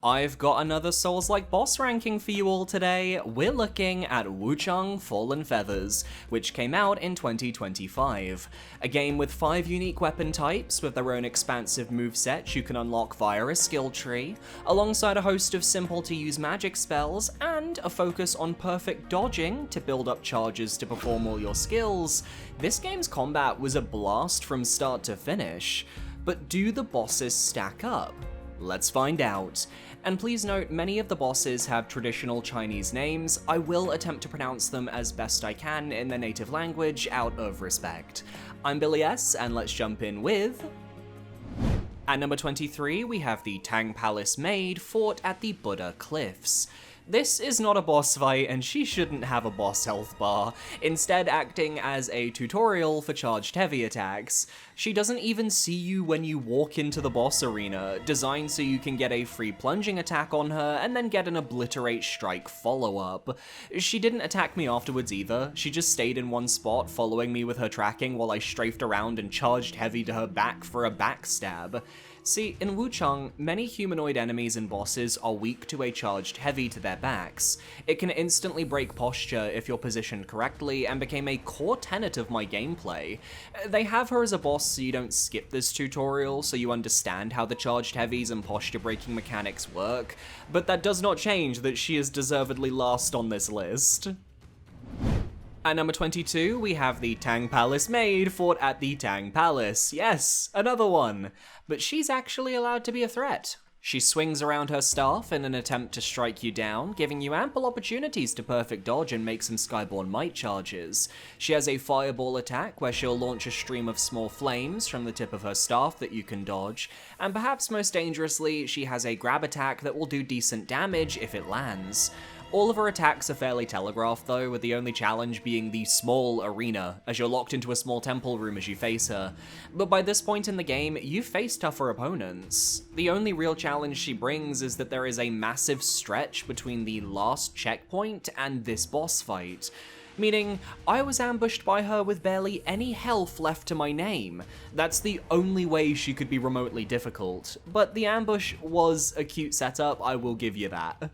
I've got another Souls-like boss ranking for you all today. We're looking at Wuchang Fallen Feathers, which came out in 2025. A game with 5 unique weapon types with their own expansive movesets you can unlock via a skill tree, alongside a host of simple to use magic spells, and a focus on perfect dodging to build up charges to perform all your skills. This game's combat was a blast from start to finish. But do the bosses stack up? Let's find out. And please note, many of the bosses have traditional Chinese names. I will attempt to pronounce them as best I can in their native language out of respect. I'm Billy S, and let's jump in with... At number 23, we have the Tang Palace Maid fought at the Buddha Cliffs. This is not a boss fight, and she shouldn't have a boss health bar, instead acting as a tutorial for charged heavy attacks. She doesn't even see you when you walk into the boss arena, designed so you can get a free plunging attack on her and then get an obliterate strike follow-up. She didn't attack me afterwards either, she just stayed in one spot following me with her tracking while I strafed around and charged heavy to her back for a backstab. See, in Wuchang, many humanoid enemies and bosses are weak to a charged heavy to their backs. It can instantly break posture if you're positioned correctly, and became a core tenet of my gameplay. They have her as a boss so you don't skip this tutorial, so you understand how the charged heavies and posture breaking mechanics work, but that does not change that she is deservedly last on this list. At number 22, we have the Tang Palace Maid fought at the Tang Palace. Yes, another one. But she's actually allowed to be a threat. She swings around her staff in an attempt to strike you down, giving you ample opportunities to perfect dodge and make some Skyborn Might charges. She has a fireball attack where she'll launch a stream of small flames from the tip of her staff that you can dodge, and perhaps most dangerously, she has a grab attack that will do decent damage if it lands. All of her attacks are fairly telegraphed though, with the only challenge being the small arena, as you're locked into a small temple room as you face her. But by this point in the game, you face tougher opponents. The only real challenge she brings is that there is a massive stretch between the last checkpoint and this boss fight. Meaning, I was ambushed by her with barely any health left to my name. That's the only way she could be remotely difficult. But the ambush was a cute setup, I will give you that.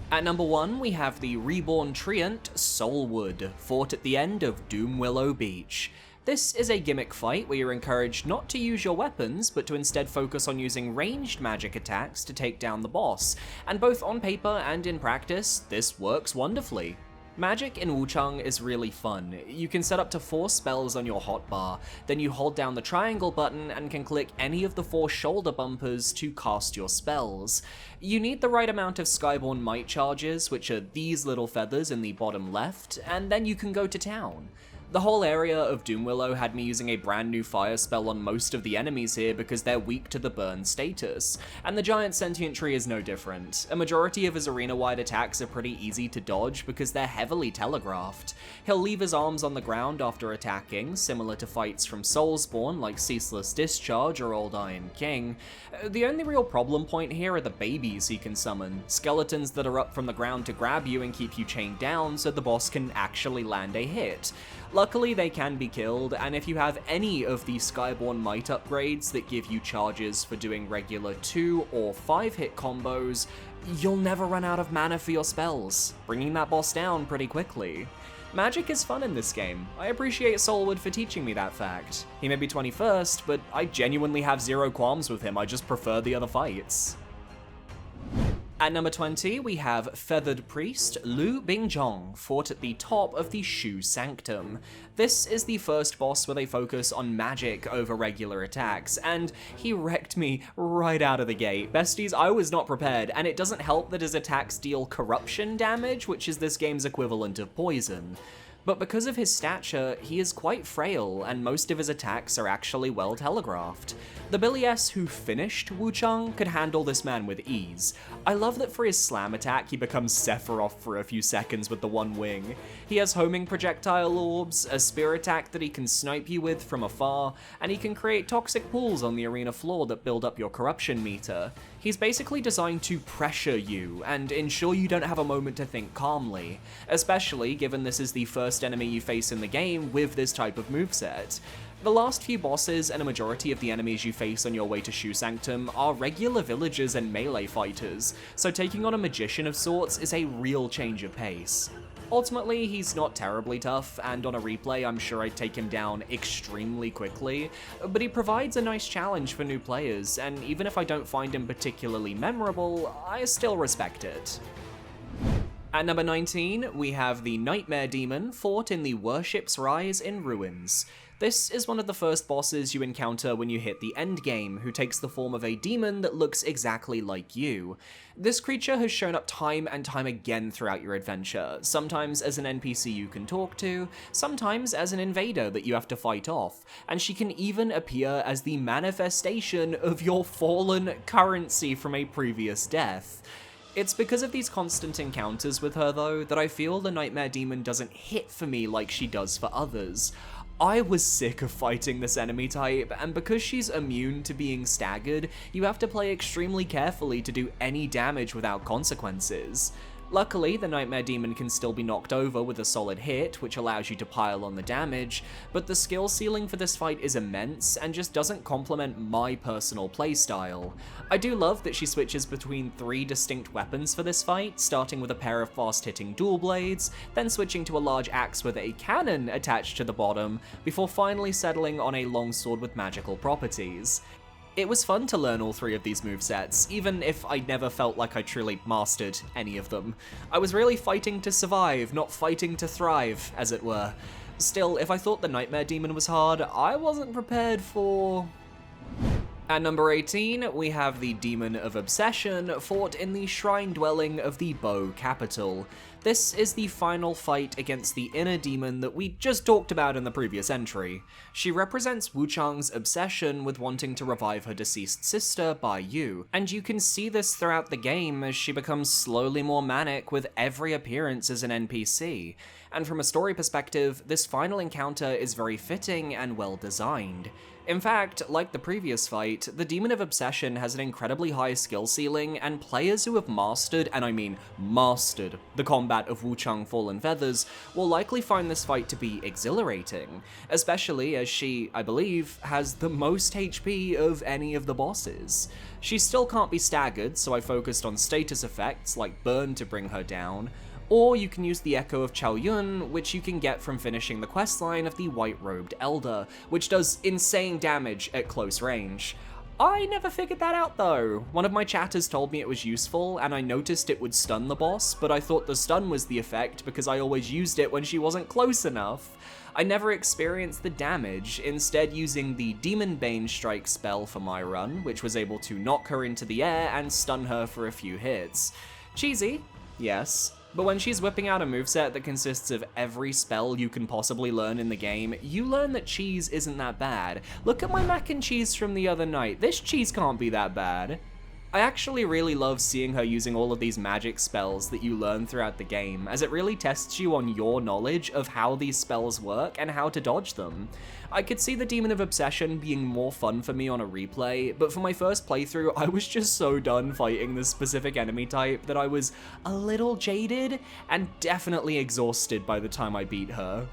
At number 1, we have the reborn treant, Soulwood, fought at the end of Doom Willow Beach. This is a gimmick fight where you're encouraged not to use your weapons, but to instead focus on using ranged magic attacks to take down the boss, and both on paper and in practice, this works wonderfully. Magic in Wuchang is really fun. You can set up to 4 spells on your hotbar, then you hold down the triangle button and can click any of the 4 shoulder bumpers to cast your spells. You need the right amount of Skyborn Might charges, which are these little feathers in the bottom left, and then you can go to town. The whole area of Doom Willow had me using a brand new fire spell on most of the enemies here because they're weak to the burn status, and the giant sentient tree is no different. A majority of his arena-wide attacks are pretty easy to dodge because they're heavily telegraphed. He'll leave his arms on the ground after attacking, similar to fights from Soulspawn like Ceaseless Discharge or Old Iron King. The only real problem point here are the babies he can summon, skeletons that are up from the ground to grab you and keep you chained down so the boss can actually land a hit. Luckily, they can be killed, and if you have any of the Skyborn Might upgrades that give you charges for doing regular 2 or 5 hit combos, you'll never run out of mana for your spells, bringing that boss down pretty quickly. Magic is fun in this game. I appreciate Soulwood for teaching me that fact. He may be 21st, but I genuinely have zero qualms with him, I just prefer the other fights. At number 20, we have Feathered Priest Liu Bingzhang, fought at the top of the Shu Sanctum. This is the first boss with a focus on magic over regular attacks, and he wrecked me right out of the gate. Besties, I was not prepared, and it doesn't help that his attacks deal corruption damage, which is this game's equivalent of poison. But because of his stature, he is quite frail, and most of his attacks are actually well telegraphed. The Billy S who finished Wuchang could handle this man with ease. I love that for his slam attack, he becomes Sephiroth for a few seconds with the one wing. He has homing projectile orbs, a spear attack that he can snipe you with from afar, and he can create toxic pools on the arena floor that build up your corruption meter. He's basically designed to pressure you and ensure you don't have a moment to think calmly, especially given this is the first enemy you face in the game with this type of moveset. The last few bosses and a majority of the enemies you face on your way to Shu Sanctum are regular villagers and melee fighters, so taking on a magician of sorts is a real change of pace. Ultimately, he's not terribly tough, and on a replay I'm sure I'd take him down extremely quickly, but he provides a nice challenge for new players, and even if I don't find him particularly memorable, I still respect it. At number 19, we have the Nightmare Demon fought in the Worship's Rise in Ruins. This is one of the first bosses you encounter when you hit the endgame, who takes the form of a demon that looks exactly like you. This creature has shown up time and time again throughout your adventure, sometimes as an NPC you can talk to, sometimes as an invader that you have to fight off, and she can even appear as the manifestation of your fallen currency from a previous death. It's because of these constant encounters with her though that I feel the Nightmare Demon doesn't hit for me like she does for others. I was sick of fighting this enemy type, and because she's immune to being staggered, you have to play extremely carefully to do any damage without consequences. Luckily, the Nightmare Demon can still be knocked over with a solid hit, which allows you to pile on the damage, but the skill ceiling for this fight is immense and just doesn't complement my personal playstyle. I do love that she switches between 3 distinct weapons for this fight, starting with a pair of fast-hitting dual blades, then switching to a large axe with a cannon attached to the bottom, before finally settling on a longsword with magical properties. It was fun to learn all 3 of these movesets, even if I never felt like I truly mastered any of them. I was really fighting to survive, not fighting to thrive, as it were. Still, if I thought the Nightmare Demon was hard, I wasn't prepared for... At number 18, we have the Demon of Obsession, fought in the Shrine Dwelling of the Bo Capital. This is the final fight against the inner demon that we just talked about in the previous entry. She represents Wuchang's obsession with wanting to revive her deceased sister, Bai Yu, and you can see this throughout the game as she becomes slowly more manic with every appearance as an NPC. And from a story perspective, this final encounter is very fitting and well designed. In fact, like the previous fight, the Demon of Obsession has an incredibly high skill ceiling, and players who have mastered, and I mean mastered, the combat of Wuchang Fallen Feathers will likely find this fight to be exhilarating, especially as she, I believe, has the most HP of any of the bosses. She still can't be staggered, so I focused on status effects like Burn to bring her down, or you can use the Echo of Zhao Yun, which you can get from finishing the questline of the White-Robed Elder, which does insane damage at close range. I never figured that out though. One of my chatters told me it was useful, and I noticed it would stun the boss, but I thought the stun was the effect because I always used it when she wasn't close enough. I never experienced the damage, instead using the Demon Bane Strike spell for my run, which was able to knock her into the air and stun her for a few hits. Cheesy, yes. But when she's whipping out a moveset that consists of every spell you can possibly learn in the game, you learn that cheese isn't that bad. Look at my mac and cheese from the other night. This cheese can't be that bad. I actually really love seeing her using all of these magic spells that you learn throughout the game, as it really tests you on your knowledge of how these spells work and how to dodge them. I could see the Demon of Obsession being more fun for me on a replay, but for my first playthrough, I was just so done fighting this specific enemy type that I was a little jaded and definitely exhausted by the time I beat her.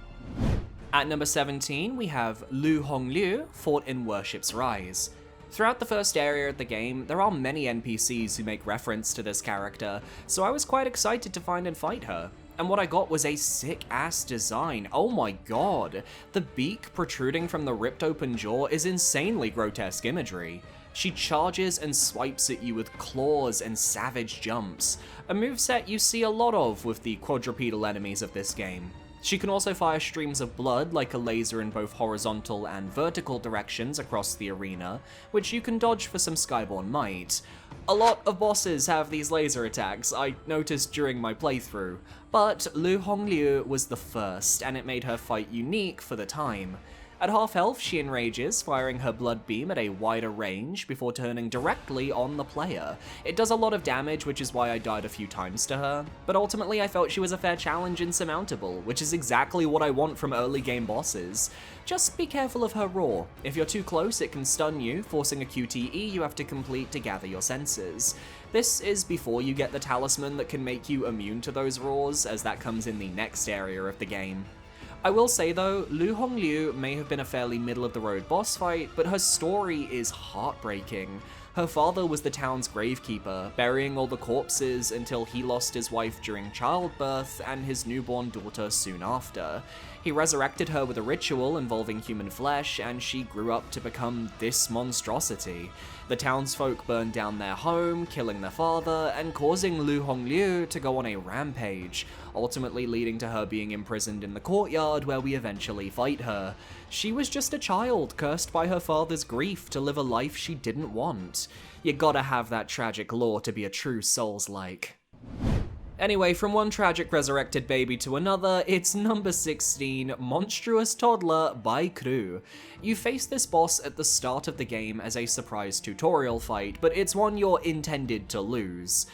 At number 17, we have Lu Hongliu, fought in Worship's Rise. Throughout the first area of the game, there are many NPCs who make reference to this character, so I was quite excited to find and fight her. And what I got was a sick-ass design. Oh my god. The beak protruding from the ripped open jaw is insanely grotesque imagery. She charges and swipes at you with claws and savage jumps, a moveset you see a lot of with the quadrupedal enemies of this game. She can also fire streams of blood like a laser in both horizontal and vertical directions across the arena, which you can dodge for some skyborn might. A lot of bosses have these laser attacks, I noticed during my playthrough, but Lu Hongliu was the first, and it made her fight unique for the time. At half health, she enrages, firing her blood beam at a wider range before turning directly on the player. It does a lot of damage, which is why I died a few times to her, but ultimately I felt she was a fair challenge and surmountable, which is exactly what I want from early game bosses. Just be careful of her roar. If you're too close, it can stun you, forcing a QTE you have to complete to gather your senses. This is before you get the talisman that can make you immune to those roars, as that comes in the next area of the game. I will say though, Lu Hongliu may have been a fairly middle-of-the-road boss fight, but her story is heartbreaking. Her father was the town's gravekeeper, burying all the corpses until he lost his wife during childbirth and his newborn daughter soon after. He resurrected her with a ritual involving human flesh, and she grew up to become this monstrosity. The townsfolk burned down their home, killing their father, and causing Lu Hongliu to go on a rampage, ultimately leading to her being imprisoned in the courtyard where we eventually fight her. She was just a child, cursed by her father's grief to live a life she didn't want. You gotta have that tragic lore to be a true Soulslike. Anyway, from one tragic resurrected baby to another, it's number 16, monstrous toddler Bai Kru. You face this boss at the start of the game as a surprise tutorial fight, but it's one you're intended to lose.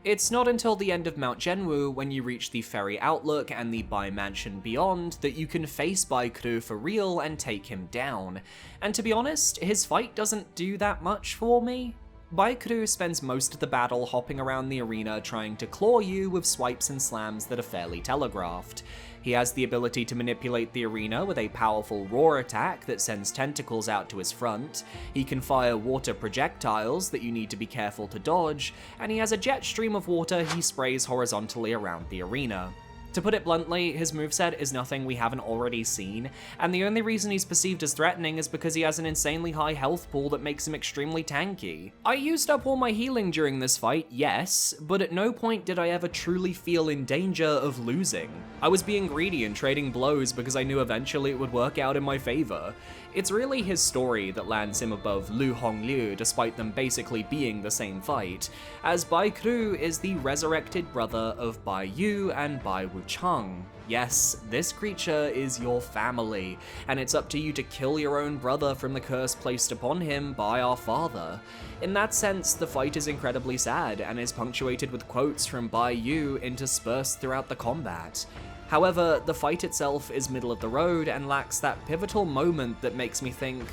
It's not until the end of Mount Zhenwu, when you reach the Ferry Outlook and the Bai Mansion beyond, that you can face Bai Kru for real and take him down. And to be honest, his fight doesn't do that much for me. Bai Kru spends most of the battle hopping around the arena trying to claw you with swipes and slams that are fairly telegraphed. He has the ability to manipulate the arena with a powerful roar attack that sends tentacles out to his front, he can fire water projectiles that you need to be careful to dodge, and he has a jet stream of water he sprays horizontally around the arena. To put it bluntly, his moveset is nothing we haven't already seen, and the only reason he's perceived as threatening is because he has an insanely high health pool that makes him extremely tanky. I used up all my healing during this fight, yes, but at no point did I ever truly feel in danger of losing. I was being greedy and trading blows because I knew eventually it would work out in my favor. It's really his story that lands him above Lu Hongliu despite them basically being the same fight, as Bai Kru is the resurrected brother of Bai Yu and Bai Wuchang. Yes, this creature is your family, and it's up to you to kill your own brother from the curse placed upon him by our father. In that sense, the fight is incredibly sad, and is punctuated with quotes from Bai Yu interspersed throughout the combat. However, the fight itself is middle of the road and lacks that pivotal moment that makes me think,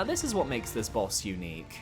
this is what makes this boss unique.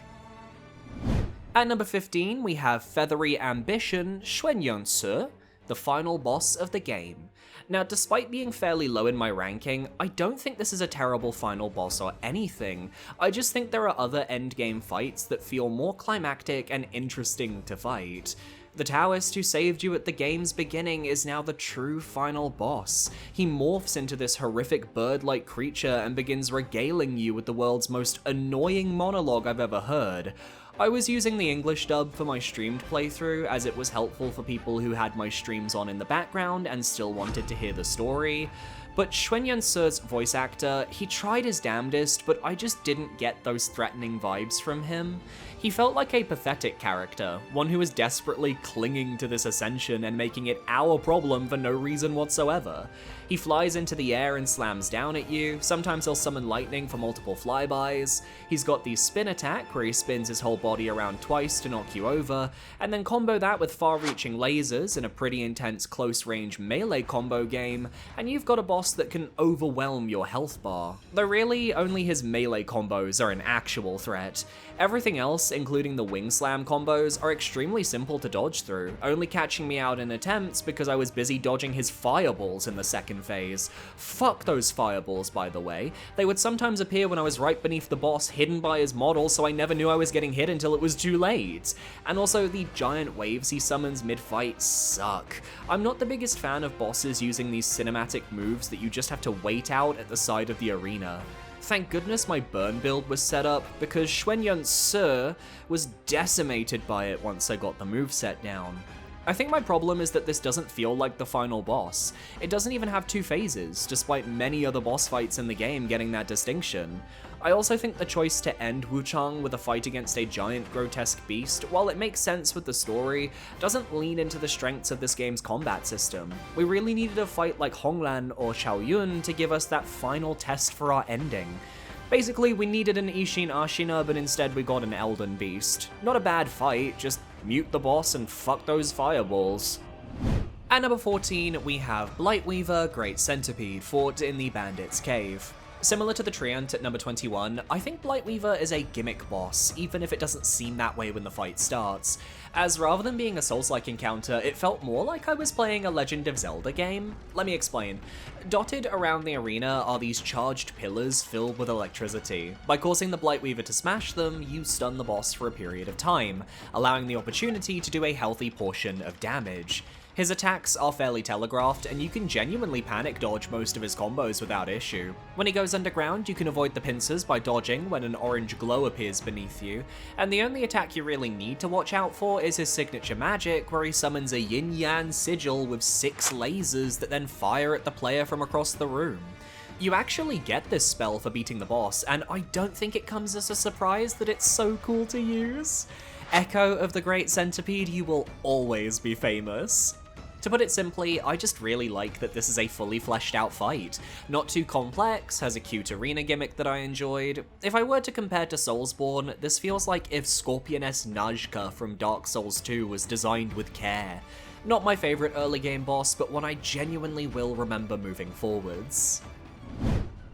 At number 15, we have Feathery Ambition Xuanyangzi, the final boss of the game. Now, despite being fairly low in my ranking, I don't think this is a terrible final boss or anything. I just think there are other endgame fights that feel more climactic and interesting to fight. The Taoist who saved you at the game's beginning is now the true final boss. He morphs into this horrific bird-like creature and begins regaling you with the world's most annoying monologue I've ever heard. I was using the English dub for my streamed playthrough, as it was helpful for people who had my streams on in the background and still wanted to hear the story. But Xuanyangzi's voice actor, he tried his damnedest, but I just didn't get those threatening vibes from him. He felt like a pathetic character, one who was desperately clinging to this ascension and making it our problem for no reason whatsoever. He flies into the air and slams down at you, sometimes he'll summon lightning for multiple flybys, he's got the spin attack where he spins his whole body around twice to knock you over, and then combo that with far-reaching lasers in a pretty intense close-range melee combo game, and you've got a boss that can overwhelm your health bar. Though really, only his melee combos are an actual threat. Everything else, including the wing slam combos, are extremely simple to dodge through, only catching me out in attempts because I was busy dodging his fireballs in the second phase. Fuck those fireballs, by the way. They would sometimes appear when I was right beneath the boss, hidden by his model, so I never knew I was getting hit until it was too late. And also, the giant waves he summons mid-fight suck. I'm not the biggest fan of bosses using these cinematic moves that you just have to wait out at the side of the arena. Thank goodness my burn build was set up, because Xuanyangzi was decimated by it once I got the moveset down. I think my problem is that this doesn't feel like the final boss. It doesn't even have two phases, despite many other boss fights in the game getting that distinction. I also think the choice to end Wuchang with a fight against a giant grotesque beast, while it makes sense with the story, doesn't lean into the strengths of this game's combat system. We really needed a fight like Zhao Yun or Zhao Yun to give us that final test for our ending. Basically, we needed an Ishin Ashina, but instead we got an Elden Beast. Not a bad fight, just mute the boss and fuck those fireballs. At number 14, we have Blightweaver Great Centipede, fought in the Bandit's Cave. Similar to the Treant at number 21, I think Blightweaver is a gimmick boss, even if it doesn't seem that way when the fight starts, as rather than being a Souls-like encounter, it felt more like I was playing a Legend of Zelda game. Let me explain. Dotted around the arena are these charged pillars filled with electricity. By causing the Blightweaver to smash them, you stun the boss for a period of time, allowing the opportunity to do a healthy portion of damage. His attacks are fairly telegraphed, and you can genuinely panic dodge most of his combos without issue. When he goes underground, you can avoid the pincers by dodging when an orange glow appears beneath you, and the only attack you really need to watch out for is his signature magic, where he summons a yin-yang sigil with 6 lasers that then fire at the player from across the room. You actually get this spell for beating the boss, and I don't think it comes as a surprise that it's so cool to use. Echo of the Great Centipede, you will always be famous. To put it simply, I just really like that this is a fully fleshed out fight. Not too complex, has a cute arena gimmick that I enjoyed. If I were to compare to Soulsborne, this feels like if Scorpioness Najka from Dark Souls 2 was designed with care. Not my favourite early game boss, but one I genuinely will remember moving forwards.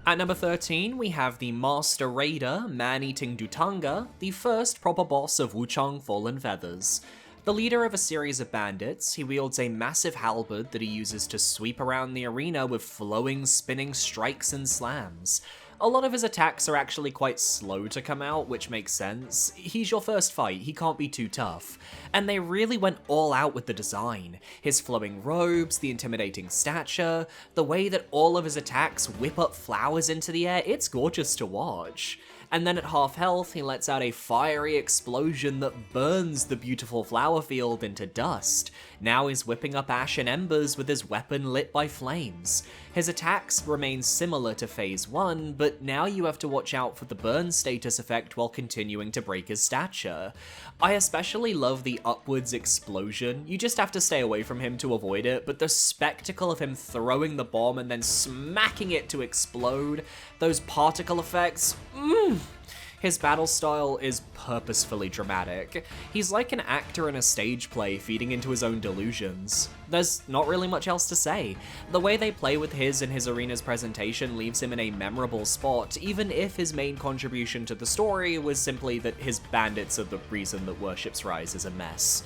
At number 13, we have the Master Raider, Man-Eating Dhutanga, the first proper boss of Wuchang Fallen Feathers. The leader of a series of bandits, he wields a massive halberd that he uses to sweep around the arena with flowing, spinning strikes and slams. A lot of his attacks are actually quite slow to come out, which makes sense. He's your first fight, he can't be too tough. And they really went all out with the design. His flowing robes, the intimidating stature, the way that all of his attacks whip up flowers into the air, it's gorgeous to watch. And then at half health, he lets out a fiery explosion that burns the beautiful flower field into dust. Now he's whipping up ash and embers with his weapon lit by flames. His attacks remain similar to Phase 1, but now you have to watch out for the burn status effect while continuing to break his stature. I especially love the upwards explosion. You just have to stay away from him to avoid it, but the spectacle of him throwing the bomb and then smacking it to explode, those particle effects, His battle style is purposefully dramatic. He's like an actor in a stage play feeding into his own delusions. There's not really much else to say. The way they play with his and his arena's presentation leaves him in a memorable spot, even if his main contribution to the story was simply that his bandits are the reason that Worship's Rise is a mess.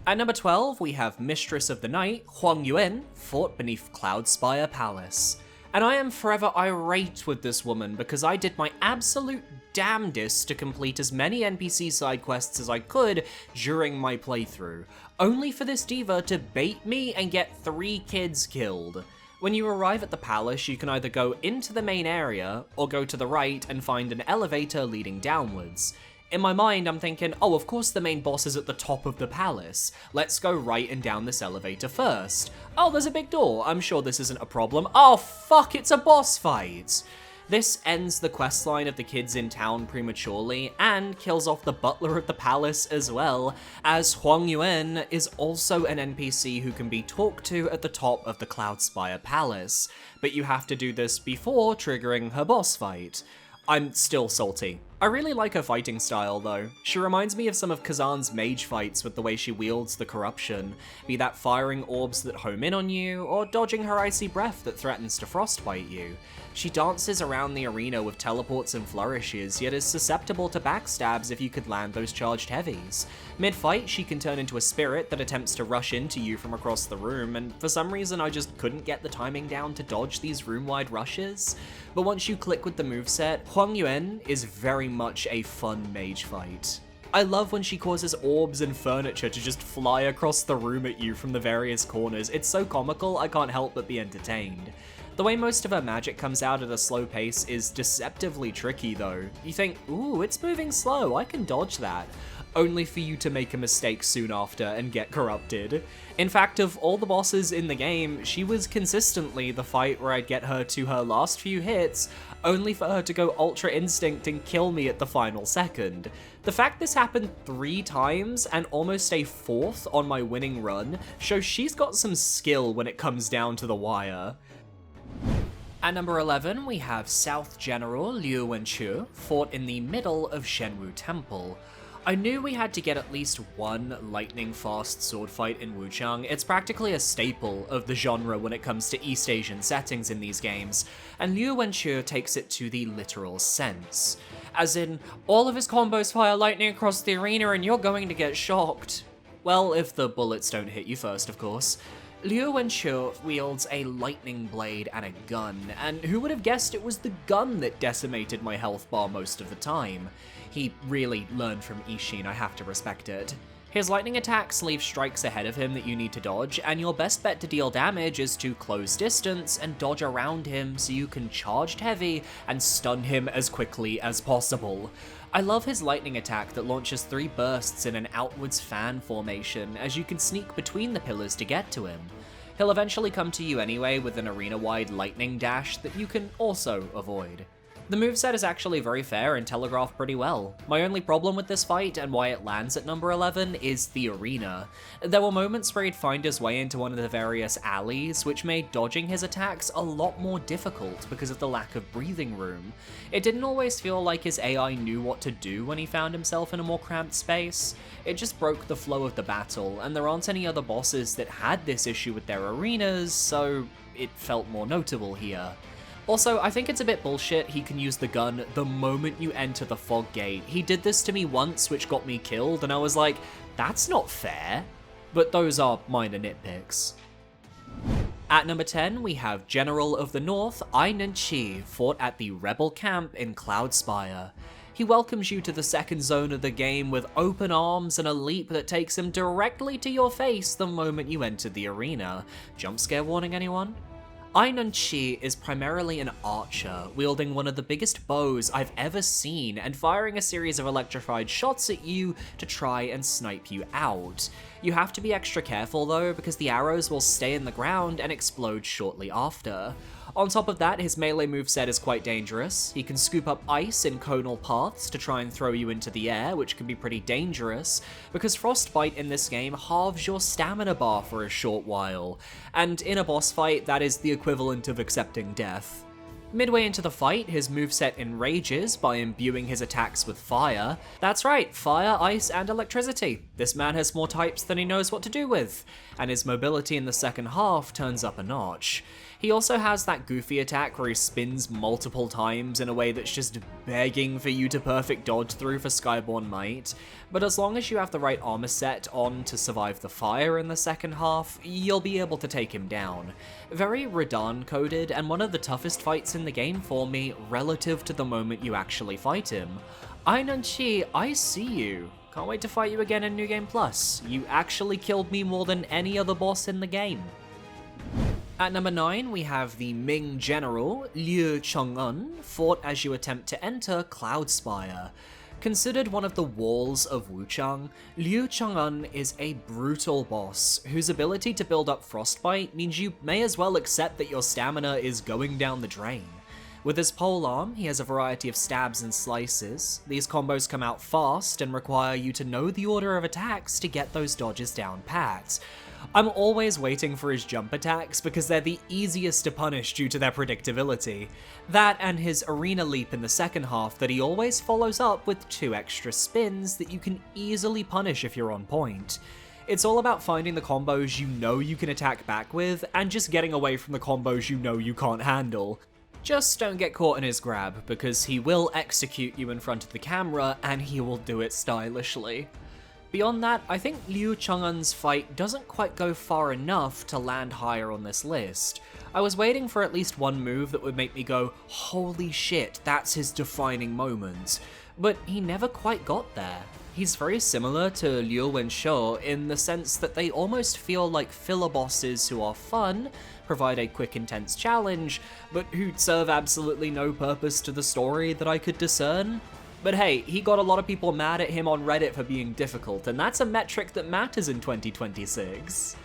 At number 12, we have Mistress of the Night, Huang Yan, fought beneath Cloudspire Palace. And I am forever irate with this woman because I did my absolute damnedest to complete as many NPC side quests as I could during my playthrough, only for this diva to bait me and get 3 kids killed. When you arrive at the palace, you can either go into the main area or go to the right and find an elevator leading downwards. In my mind, I'm thinking, oh, of course the main boss is at the top of the palace. Let's go right and down this elevator first. Oh, there's a big door. I'm sure this isn't a problem. Oh, fuck, it's a boss fight. This ends the questline of the kids in town prematurely and kills off the butler of the palace as well, as Huang Yan is also an NPC who can be talked to at the top of the Cloudspire Palace, but you have to do this before triggering her boss fight. I'm still salty. I really like her fighting style though. She reminds me of some of Kazan's mage fights with the way she wields the corruption, be that firing orbs that home in on you, or dodging her icy breath that threatens to frostbite you. She dances around the arena with teleports and flourishes, yet is susceptible to backstabs if you could land those charged heavies. Mid-fight, she can turn into a spirit that attempts to rush into you from across the room, and for some reason I just couldn't get the timing down to dodge these room-wide rushes. But once you click with the moveset, Huang Yan is very much a fun mage fight. I love when she causes orbs and furniture to just fly across the room at you from the various corners. It's so comical, I can't help but be entertained. The way most of her magic comes out at a slow pace is deceptively tricky though. You think, ooh, it's moving slow, I can dodge that. Only for you to make a mistake soon after and get corrupted. In fact, of all the bosses in the game, she was consistently the fight where I'd get her to her last few hits, only for her to go Ultra Instinct and kill me at the final second. The fact this happened 3 times and almost a 4th on my winning run shows she's got some skill when it comes down to the wire. At number 11, we have South General Liu Wenxiu, fought in the middle of Shenwu Temple. I knew we had to get at least one lightning-fast sword fight in Wuchang. It's practically a staple of the genre when it comes to East Asian settings in these games, and Liu Wenxiu takes it to the literal sense. As in, all of his combos fire lightning across the arena and you're going to get shocked. Well, if the bullets don't hit you first, of course. Liu Wenxiu wields a lightning blade and a gun, and who would have guessed it was the gun that decimated my health bar most of the time? He really learned from Ishin, I have to respect it. His lightning attacks leave strikes ahead of him that you need to dodge, and your best bet to deal damage is to close distance and dodge around him so you can charge heavy and stun him as quickly as possible. I love his lightning attack that launches 3 bursts in an outwards fan formation as you can sneak between the pillars to get to him. He'll eventually come to you anyway with an arena-wide lightning dash that you can also avoid. The moveset is actually very fair and telegraphed pretty well. My only problem with this fight, and why it lands at number 11, is the arena. There were moments where he'd find his way into one of the various alleys, which made dodging his attacks a lot more difficult because of the lack of breathing room. It didn't always feel like his AI knew what to do when he found himself in a more cramped space. It just broke the flow of the battle, and there aren't any other bosses that had this issue with their arenas, so it felt more notable here. Also, I think it's a bit bullshit he can use the gun the moment you enter the fog gate. He did this to me once, which got me killed, and I was like, that's not fair. But those are minor nitpicks. At number 10, we have General of the North, Ai Nenqi, fought at the Rebel camp in Cloudspire. He welcomes you to the second zone of the game with open arms and a leap that takes him directly to your face the moment you enter the arena. Jump scare warning, anyone? Ai Nenqi is primarily an archer, wielding one of the biggest bows I've ever seen and firing a series of electrified shots at you to try and snipe you out. You have to be extra careful though, because the arrows will stay in the ground and explode shortly after. On top of that, his melee moveset is quite dangerous. He can scoop up ice in conal paths to try and throw you into the air, which can be pretty dangerous, because Frostbite in this game halves your stamina bar for a short while, and in a boss fight, that is the equivalent of accepting death. Midway into the fight, his moveset enrages by imbuing his attacks with fire. That's right, fire, ice, and electricity. This man has more types than he knows what to do with, and his mobility in the second half turns up a notch. He also has that goofy attack where he spins multiple times in a way that's just begging for you to perfect dodge through for Skyborn Might, but as long as you have the right armor set on to survive the fire in the second half, you'll be able to take him down. Very Radahn coded, and one of the toughest fights in the game for me relative to the moment you actually fight him. Ai Nenqi, I see you. Can't wait to fight you again in New Game Plus. You actually killed me more than any other boss in the game. At number 9, we have the Ming general, Liu Cheng'en, fought as you attempt to enter Cloudspire. Considered one of the walls of Wuchang, Liu Cheng'en is a brutal boss, whose ability to build up Frostbite means you may as well accept that your stamina is going down the drain. With his polearm, he has a variety of stabs and slices. These combos come out fast and require you to know the order of attacks to get those dodges down pat. I'm always waiting for his jump attacks because they're the easiest to punish due to their predictability. That and his arena leap in the second half that he always follows up with 2 extra spins that you can easily punish if you're on point. It's all about finding the combos you know you can attack back with and just getting away from the combos you know you can't handle. Just don't get caught in his grab, because he will execute you in front of the camera and he will do it stylishly. Beyond that, I think Liu Cheng'en's fight doesn't quite go far enough to land higher on this list. I was waiting for at least one move that would make me go, holy shit, that's his defining moment. But he never quite got there. He's very similar to Liu Wenxiu in the sense that they almost feel like filler bosses who are fun, provide a quick intense challenge, but who serve absolutely no purpose to the story that I could discern. But hey, he got a lot of people mad at him on Reddit for being difficult, and that's a metric that matters in 2026.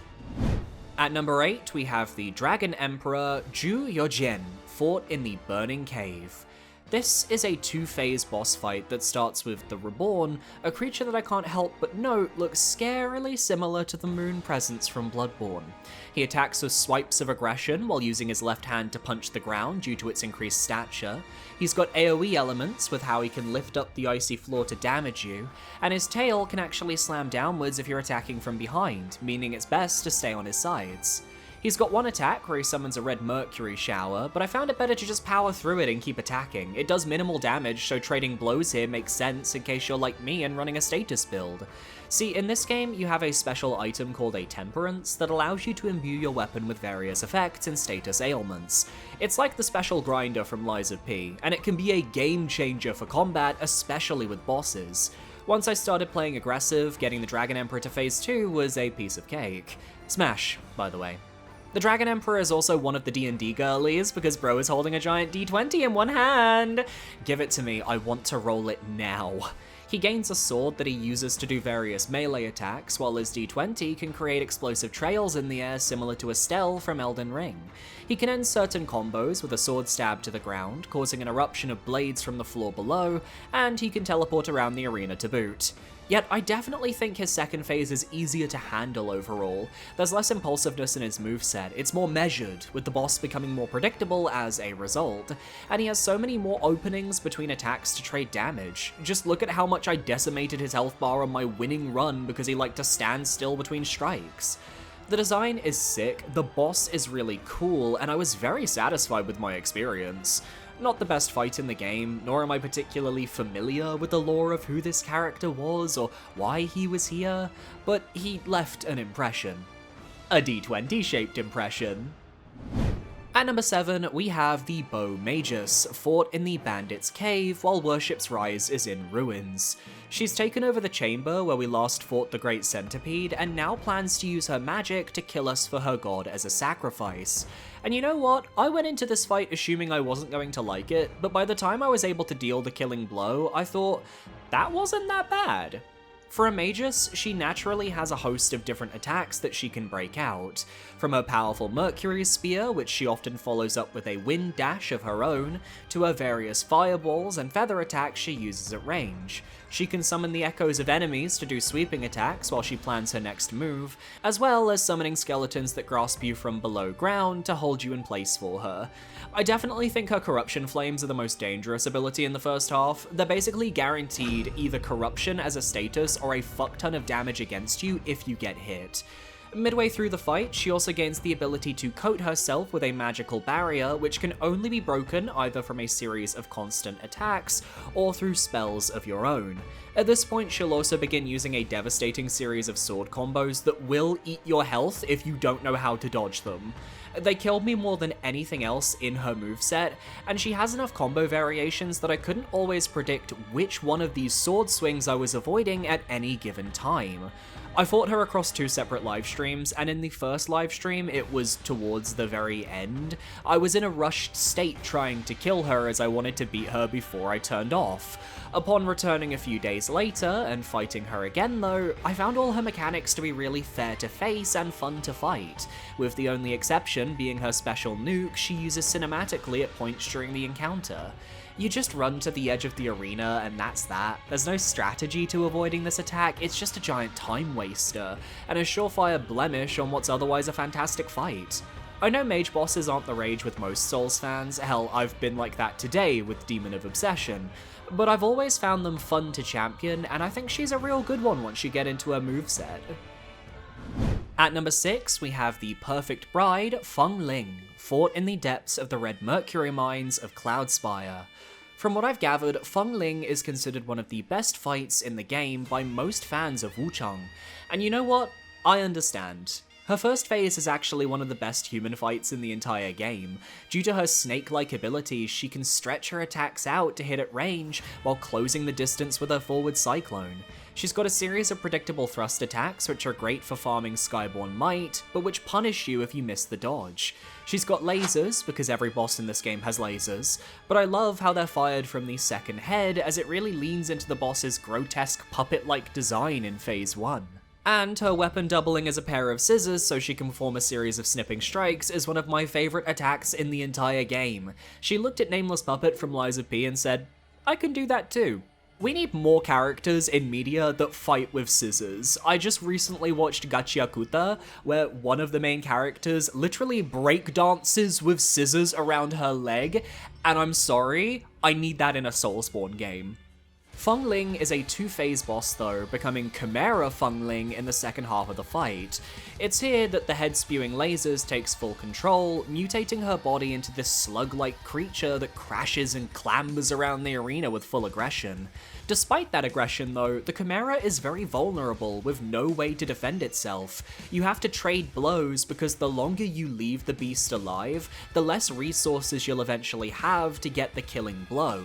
At number 8, we have the Dragon Emperor Zhu Youjian, fought in the Burning Cave. This is a two-phase boss fight that starts with the Reborn, a creature that I can't help but note looks scarily similar to the Moon Presence from Bloodborne. He attacks with swipes of aggression while using his left hand to punch the ground due to its increased stature. He's got AoE elements with how he can lift up the icy floor to damage you, and his tail can actually slam downwards if you're attacking from behind, meaning it's best to stay on his sides. He's got one attack where he summons a red mercury shower, but I found it better to just power through it and keep attacking. It does minimal damage, so trading blows here makes sense in case you're like me and running a status build. See, in this game, you have a special item called a Temperance that allows you to imbue your weapon with various effects and status ailments. It's like the special grinder from Lies of P, and it can be a game changer for combat, especially with bosses. Once I started playing aggressive, getting the Dragon Emperor to phase 2 was a piece of cake. Smash, by the way. The Dragon Emperor is also one of the D&D girlies because bro is holding a giant D20 in one hand. Give it to me, I want to roll it now. He gains a sword that he uses to do various melee attacks, while his D20 can create explosive trails in the air similar to Estelle from Elden Ring. He can end certain combos with a sword stab to the ground, causing an eruption of blades from the floor below, and he can teleport around the arena to boot. Yet I definitely think his second phase is easier to handle overall. There's less impulsiveness in his moveset, it's more measured, with the boss becoming more predictable as a result, and he has so many more openings between attacks to trade damage. Just look at how much I decimated his health bar on my winning run because he liked to stand still between strikes. The design is sick, the boss is really cool, and I was very satisfied with my experience. Not the best fight in the game, nor am I particularly familiar with the lore of who this character was or why he was here, but he left an impression. A D20-shaped impression. At number 7, we have the Bow Magus, fought in the Bandit's Cave while Worship's Rise is in ruins. She's taken over the chamber where we last fought the Great Centipede and now plans to use her magic to kill us for her god as a sacrifice. And you know what? I went into this fight assuming I wasn't going to like it, but by the time I was able to deal the killing blow, I thought, that wasn't that bad. For a Magus, she naturally has a host of different attacks that she can break out, from her powerful Mercury Spear, which she often follows up with a Wind Dash of her own, to her various fireballs and feather attacks she uses at range. She can summon the echoes of enemies to do sweeping attacks while she plans her next move, as well as summoning skeletons that grasp you from below ground to hold you in place for her. I definitely think her Corruption Flames are the most dangerous ability in the first half. They're basically guaranteed either corruption as a status or a fuck ton of damage against you if you get hit. Midway through the fight, she also gains the ability to coat herself with a magical barrier, which can only be broken either from a series of constant attacks or through spells of your own. At this point, she'll also begin using a devastating series of sword combos that will eat your health if you don't know how to dodge them. They killed me more than anything else in her moveset, and she has enough combo variations that I couldn't always predict which one of these sword swings I was avoiding at any given time. I fought her across 2 separate live streams, and in the first live stream, it was towards the very end. I was in a rushed state trying to kill her as I wanted to beat her before I turned off. Upon returning a few days later and fighting her again though, I found all her mechanics to be really fair to face and fun to fight, with the only exception being her special nuke she uses cinematically at points during the encounter. You just run to the edge of the arena and that's that. There's no strategy to avoiding this attack, it's just a giant time waster, and a surefire blemish on what's otherwise a fantastic fight. I know mage bosses aren't the rage with most Souls fans, hell, I've been like that today with Demon of Obsession, but I've always found them fun to champion, and I think she's a real good one once you get into her moveset. At number 6, we have the perfect bride, Fang Ling, fought in the depths of the Red Mercury mines of Cloudspire. From what I've gathered, Fang Ling is considered one of the best fights in the game by most fans of Wuchang, and you know what? I understand. Her first phase is actually one of the best human fights in the entire game. Due to her snake-like abilities, she can stretch her attacks out to hit at range while closing the distance with her forward cyclone. She's got a series of predictable thrust attacks which are great for farming Skyborn Might, but which punish you if you miss the dodge. She's got lasers, because every boss in this game has lasers, but I love how they're fired from the second head as it really leans into the boss's grotesque puppet-like design in Phase 1. And her weapon doubling as a pair of scissors so she can perform a series of snipping strikes is one of my favorite attacks in the entire game. She looked at Nameless Puppet from Lies of P and said, "I can do that too." We need more characters in media that fight with scissors. I just recently watched Gachiakuta, where one of the main characters literally breakdances with scissors around her leg, and I'm sorry, I need that in a Soulspawn game. Fang Ling is a two-phase boss though, becoming Chimera Fang Ling in the second half of the fight. It's here that the head-spewing lasers takes full control, mutating her body into this slug-like creature that crashes and clambers around the arena with full aggression. Despite that aggression though, the Chimera is very vulnerable with no way to defend itself. You have to trade blows because the longer you leave the beast alive, the less resources you'll eventually have to get the killing blow.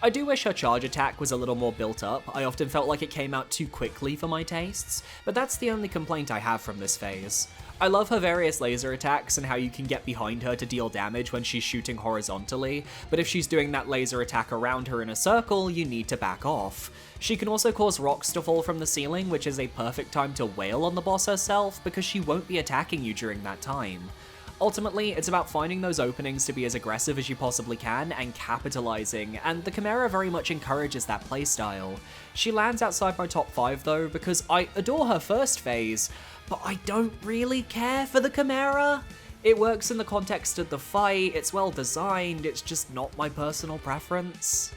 I do wish her charge attack was a little more built up. I often felt like it came out too quickly for my tastes, but that's the only complaint I have from this phase. I love her various laser attacks and how you can get behind her to deal damage when she's shooting horizontally, but if she's doing that laser attack around her in a circle, you need to back off. She can also cause rocks to fall from the ceiling, which is a perfect time to wail on the boss herself because she won't be attacking you during that time. Ultimately, it's about finding those openings to be as aggressive as you possibly can and capitalizing, and the Chimera very much encourages that playstyle. She lands outside my top 5 though, because I adore her first phase, but I don't really care for the Chimera. It works in the context of the fight, it's well designed, it's just not my personal preference.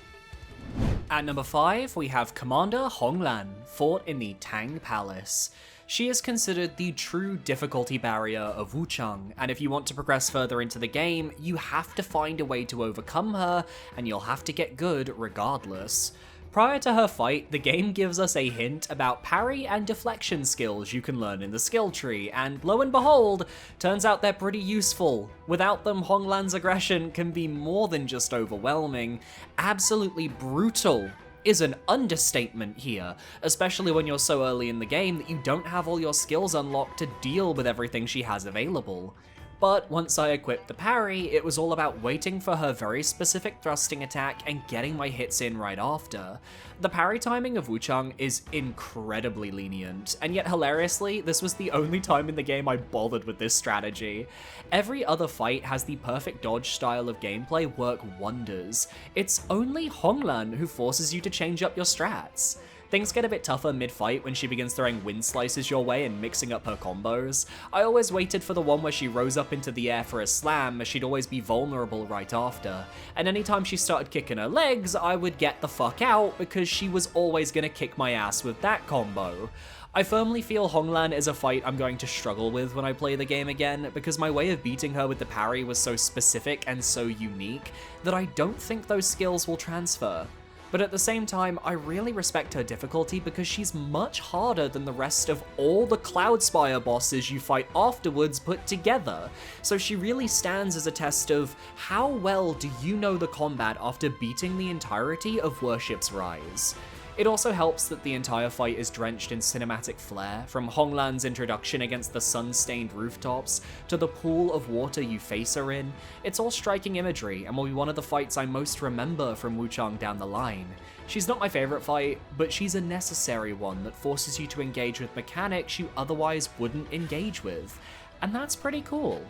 At number 5, we have Commander Honglan, fought in the Tang Palace. She is considered the true difficulty barrier of Wuchang, and if you want to progress further into the game, you have to find a way to overcome her, and you'll have to get good regardless. Prior to her fight, the game gives us a hint about parry and deflection skills you can learn in the skill tree, and lo and behold, turns out they're pretty useful. Without them, Honglan's aggression can be more than just overwhelming, absolutely brutal is an understatement here, especially when you're so early in the game that you don't have all your skills unlocked to deal with everything she has available. But once I equipped the parry, it was all about waiting for her very specific thrusting attack and getting my hits in right after. The parry timing of Wuchang is incredibly lenient, and yet hilariously, this was the only time in the game I bothered with this strategy. Every other fight has the perfect dodge style of gameplay work wonders. It's only Honglan who forces you to change up your strats. Things get a bit tougher mid-fight when she begins throwing wind slices your way and mixing up her combos. I always waited for the one where she rose up into the air for a slam, as she'd always be vulnerable right after. And anytime she started kicking her legs, I would get the fuck out because she was always gonna kick my ass with that combo. I firmly feel Honglan is a fight I'm going to struggle with when I play the game again, because my way of beating her with the parry was so specific and so unique that I don't think those skills will transfer. But at the same time, I really respect her difficulty because she's much harder than the rest of all the Cloudspire bosses you fight afterwards put together. So she really stands as a test of how well do you know the combat after beating the entirety of Worship's Rise. It also helps that the entire fight is drenched in cinematic flair, from Honglan's introduction against the sun-stained rooftops to the pool of water you face her in. It's all striking imagery and will be one of the fights I most remember from Wuchang down the line. She's not my favorite fight, but she's a necessary one that forces you to engage with mechanics you otherwise wouldn't engage with, and that's pretty cool.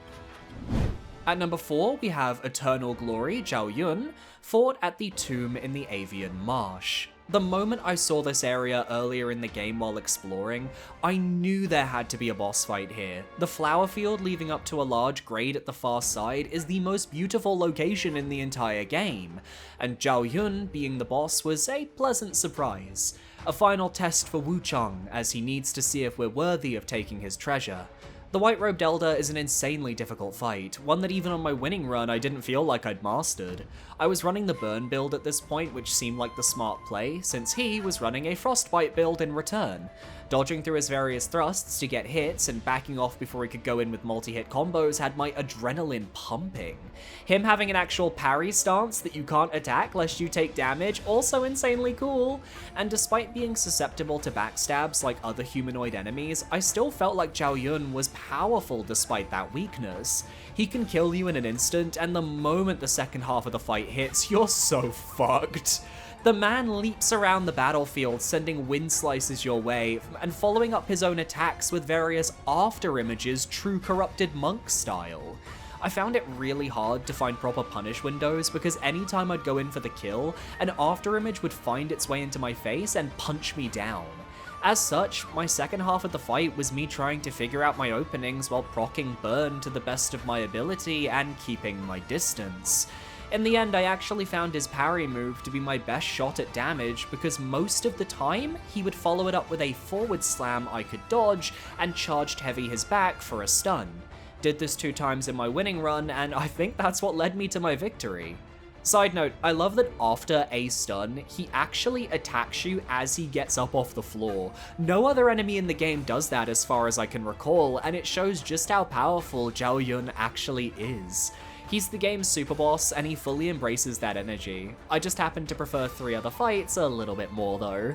At number 4, we have Eternal Glory Zhao Yun, fought at the tomb in the Avian Marsh. The moment I saw this area earlier in the game while exploring, I knew there had to be a boss fight here. The flower field leading up to a large grade at the far side is the most beautiful location in the entire game, and Zhao Yun being the boss was a pleasant surprise. A final test for Wuchang, as he needs to see if we're worthy of taking his treasure. The White-Robed Elder is an insanely difficult fight, one that even on my winning run I didn't feel like I'd mastered. I was running the burn build at this point, which seemed like the smart play, since he was running a Frostbite build in return. Dodging through his various thrusts to get hits and backing off before he could go in with multi-hit combos had my adrenaline pumping. Him having an actual parry stance that you can't attack lest you take damage, also insanely cool. And despite being susceptible to backstabs like other humanoid enemies, I still felt like Zhao Yun was powerful despite that weakness. He can kill you in an instant, and the moment the second half of the fight hits, you're so fucked. The man leaps around the battlefield, sending wind slices your way, and following up his own attacks with various after images, true corrupted monk style. I found it really hard to find proper punish windows because anytime I'd go in for the kill, an after image would find its way into my face and punch me down. As such, my second half of the fight was me trying to figure out my openings while proccing burn to the best of my ability and keeping my distance. In the end, I actually found his parry move to be my best shot at damage because most of the time, he would follow it up with a forward slam I could dodge and charged heavy his back for a stun. Did this 2 times in my winning run, and I think that's what led me to my victory. Side note, I love that after a stun, he actually attacks you as he gets up off the floor. No other enemy in the game does that as far as I can recall, and it shows just how powerful Zhao Yun actually is. He's the game's super boss, and he fully embraces that energy. I just happen to prefer 3 other fights a little bit more though.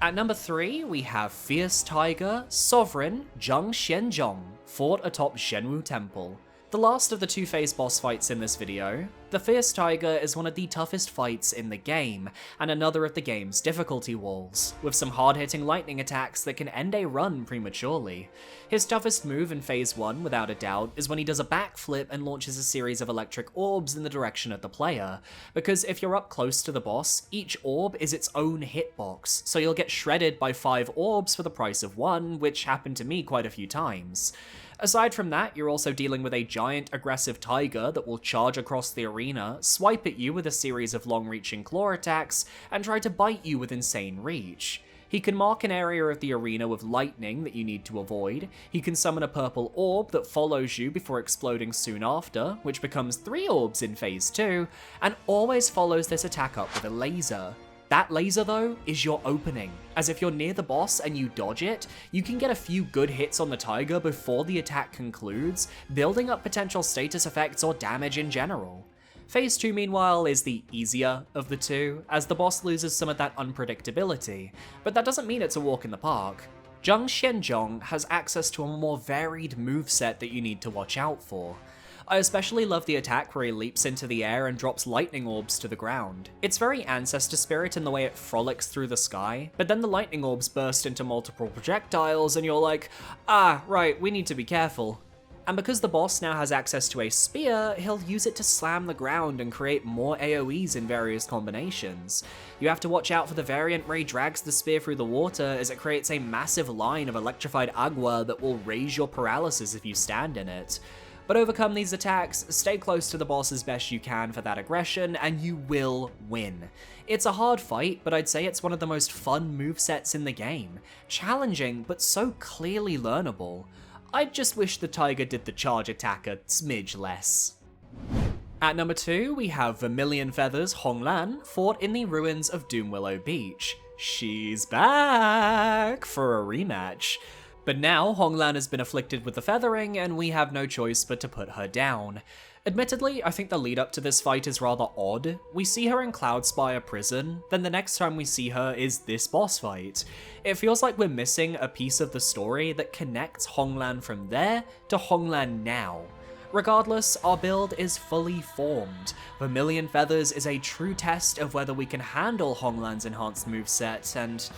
At number 3, we have Fierce Tiger, Sovereign, Zhang Xianzhong, fought atop Zhenwu Temple. The last of the 2-phase boss fights in this video. The Fierce Tiger is one of the toughest fights in the game, and another of the game's difficulty walls, with some hard-hitting lightning attacks that can end a run prematurely. His toughest move in phase 1, without a doubt, is when he does a backflip and launches a series of electric orbs in the direction of the player, because if you're up close to the boss, each orb is its own hitbox, so you'll get shredded by 5 orbs for the price of 1, which happened to me quite a few times. Aside from that, you're also dealing with a giant aggressive tiger that will charge across the arena, swipe at you with a series of long-reaching claw attacks, and try to bite you with insane reach. He can mark an area of the arena with lightning that you need to avoid, he can summon a purple orb that follows you before exploding soon after, which becomes 3 orbs in phase 2, and always follows this attack up with a laser. That laser, though, is your opening, as if you're near the boss and you dodge it, you can get a few good hits on the tiger before the attack concludes, building up potential status effects or damage in general. Phase 2, meanwhile, is the easier of the 2, as the boss loses some of that unpredictability, but that doesn't mean it's a walk in the park. Zhang Xianzhong has access to a more varied moveset that you need to watch out for. I especially love the attack where he leaps into the air and drops lightning orbs to the ground. It's very Ancestor Spirit in the way it frolics through the sky, but then the lightning orbs burst into multiple projectiles and you're like, ah, right, we need to be careful. And because the boss now has access to a spear, he'll use it to slam the ground and create more AoEs in various combinations. You have to watch out for the variant where he drags the spear through the water as it creates a massive line of electrified agua that will raise your paralysis if you stand in it. But overcome these attacks, stay close to the boss as best you can for that aggression, and you will win. It's a hard fight, but I'd say it's one of the most fun movesets in the game. Challenging, but so clearly learnable. I just wish the tiger did the charge attack a smidge less. At number 2, we have Vermilion Feathers Honglan, fought in the ruins of Doomwillow Beach. She's back for a rematch. But now, Honglan has been afflicted with the feathering, and we have no choice but to put her down. Admittedly, I think the lead up to this fight is rather odd. We see her in Cloudspire Prison, then the next time we see her is this boss fight. It feels like we're missing a piece of the story that connects Honglan from there to Honglan now. Regardless, our build is fully formed. Vermilion Feathers is a true test of whether we can handle Honglan's enhanced moveset, and,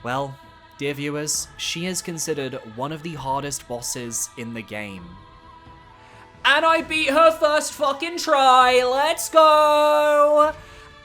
well, dear viewers, she is considered one of the hardest bosses in the game. And I beat her first fucking try, let's go!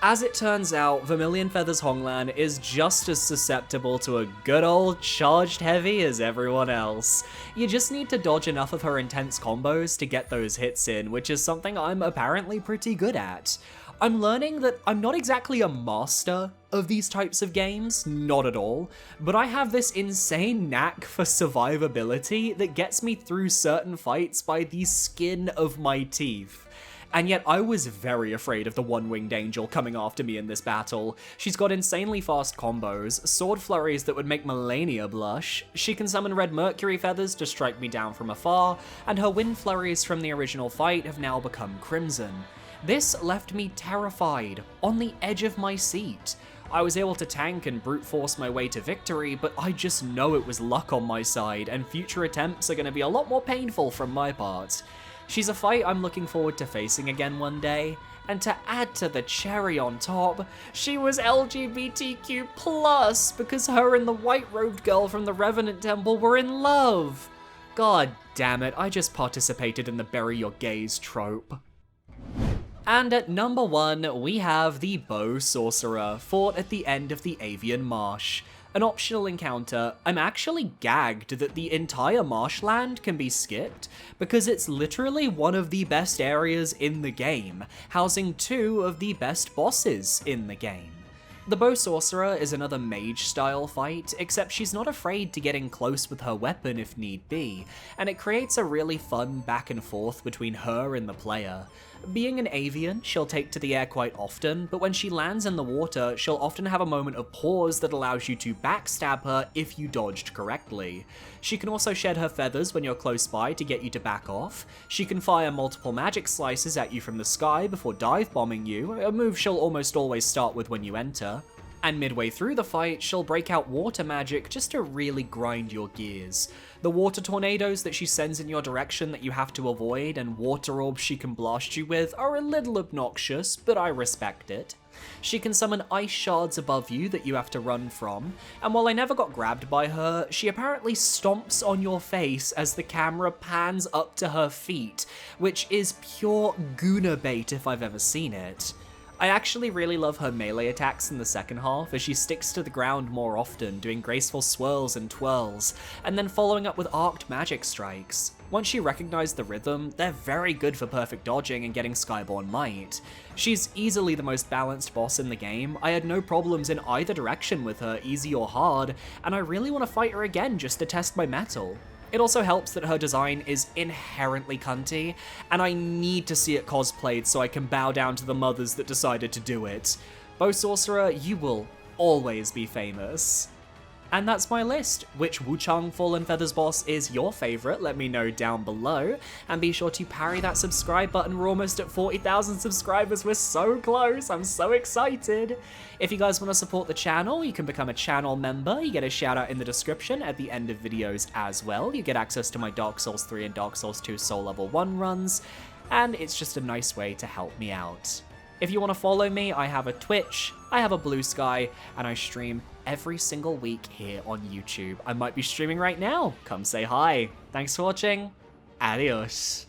As it turns out, Vermilion Feathers Honglan is just as susceptible to a good old charged heavy as everyone else. You just need to dodge enough of her intense combos to get those hits in, which is something I'm apparently pretty good at. I'm learning that I'm not exactly a master of these types of games, not at all, but I have this insane knack for survivability that gets me through certain fights by the skin of my teeth. And yet I was very afraid of the one-winged angel coming after me in this battle. She's got insanely fast combos, sword flurries that would make Melania blush, she can summon red mercury feathers to strike me down from afar, and her wind flurries from the original fight have now become crimson. This left me terrified, on the edge of my seat. I was able to tank and brute force my way to victory, but I just know it was luck on my side, and future attempts are going to be a lot more painful from my part. She's a fight I'm looking forward to facing again one day. And to add to the cherry on top, she was LGBTQ+, because her and the white-robed girl from the Revenant Temple were in love. God damn it, I just participated in the bury your gays trope. And at number 1, we have the Bow Sorcerer, fought at the end of the Avian Marsh. An optional encounter. I'm actually gagged that the entire marshland can be skipped, because it's literally one of the best areas in the game, housing 2 of the best bosses in the game. The Bow Sorcerer is another mage-style fight, except she's not afraid to get in close with her weapon if need be, and it creates a really fun back and forth between her and the player. Being an avian, she'll take to the air quite often, but when she lands in the water, she'll often have a moment of pause that allows you to backstab her if you dodged correctly. She can also shed her feathers when you're close by to get you to back off. She can fire multiple magic slices at you from the sky before dive bombing you, a move she'll almost always start with when you enter. And midway through the fight, she'll break out water magic just to really grind your gears. The water tornadoes that she sends in your direction that you have to avoid and water orbs she can blast you with are a little obnoxious, but I respect it. She can summon ice shards above you that you have to run from, and while I never got grabbed by her, she apparently stomps on your face as the camera pans up to her feet, which is pure Guna bait if I've ever seen it. I actually really love her melee attacks in the second half, as she sticks to the ground more often, doing graceful swirls and twirls, and then following up with arced magic strikes. Once you recognize the rhythm, they're very good for perfect dodging and getting Skyborn Might. She's easily the most balanced boss in the game. I had no problems in either direction with her, easy or hard, and I really want to fight her again just to test my mettle. It also helps that her design is inherently cunty, and I need to see it cosplayed so I can bow down to the mothers that decided to do it. Bow Sorcerer, you will always be famous. And that's my list. Which Wuchang Fallen Feathers boss is your favorite? Let me know down below. And be sure to parry that subscribe button. We're almost at 40,000 subscribers. We're so close. I'm so excited. If you guys want to support the channel, you can become a channel member. You get a shout out in the description at the end of videos as well. You get access to my Dark Souls 3 and Dark Souls 2 Soul Level 1 runs. And it's just a nice way to help me out. If you want to follow me, I have a Twitch, I have a Blue Sky, and I stream every single week here on YouTube. I might be streaming right now. Come say hi. Thanks for watching. Adios.